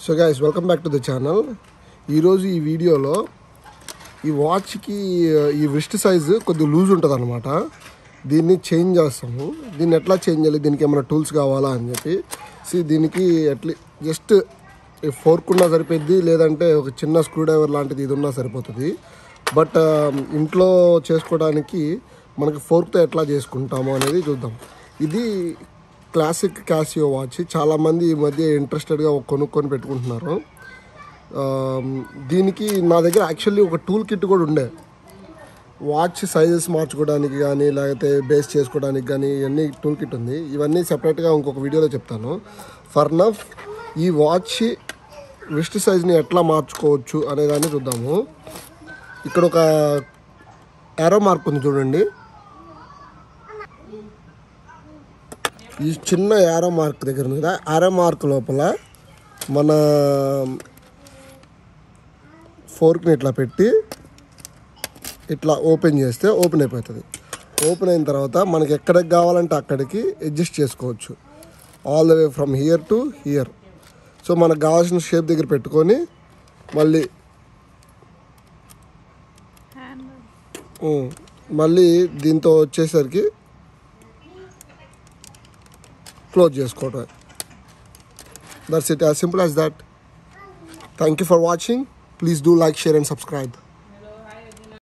So guys welcome back to the channel. ఈరోజు ఈ వీడియోలో ఈ వాచ్కి ఈ రిస్ట్ సైజు కొద్దిగా లూజ్ ఉంటుంది అనమాట. దీన్ని చేంజ్ చేస్తాము. దీన్ని ఎట్లా చేంజ్ చేయాలి, దీనికి ఏమైనా టూల్స్ కావాలా అని చెప్పి దీనికి జస్ట్ ఫోర్క్ ఉన్నా సరిపోద్ది, లేదంటే ఒక చిన్న స్క్రూ డ్రైవర్ లాంటిది ఇది ఉన్నా సరిపోతుంది. బట్ ఇంట్లో చేసుకోవడానికి మనకి ఫోర్క్తో ఎట్లా చేసుకుంటాము అనేది చూద్దాం. ఇది క్లాసిక్ క్యాసియో వాచ్. చాలామంది ఈ మధ్య ఇంట్రెస్టెడ్గా కొనుక్కొని పెట్టుకుంటున్నారు. దీనికి నా దగ్గర యాక్చువల్లీ ఒక టూల్ కిట్ కూడా ఉండే, వాచ్ సైజెస్ మార్చుకోవడానికి కానీ లేకపోతే బేస్ చేసుకోవడానికి కానీ ఇవన్నీ టూల్ కిట్ ఉంది. ఇవన్నీ సెపరేట్గా ఇంకొక వీడియోలో చెప్తాను. ఫర్ నౌ ఈ వాచ్ రిస్ట్ సైజ్ని ఎట్లా మార్చుకోవచ్చు అనేదాన్ని చూద్దాము. ఇక్కడ ఒక యారో మార్క్ ఉంది చూడండి. ఈ చిన్న యారో మార్క్ దగ్గర ఉంది కదా, యారో మార్క్ లోపల మన ఫోర్క్ని ఇట్లా పెట్టి ఇట్లా ఓపెన్ చేస్తే ఓపెన్ అయిపోతుంది. ఓపెన్ అయిన తర్వాత మనకి ఎక్కడికి కావాలంటే అక్కడికి అడ్జస్ట్ చేసుకోవచ్చు, all the way from here to hear. So మనకు కావాల్సిన షేప్ దగ్గర పెట్టుకొని మళ్ళీ దీంతో వచ్చేసరికి క్లోజ్ చేసుకోవటం. That's it, as simple as that. Thank you for watching. Please do like, share and subscribe.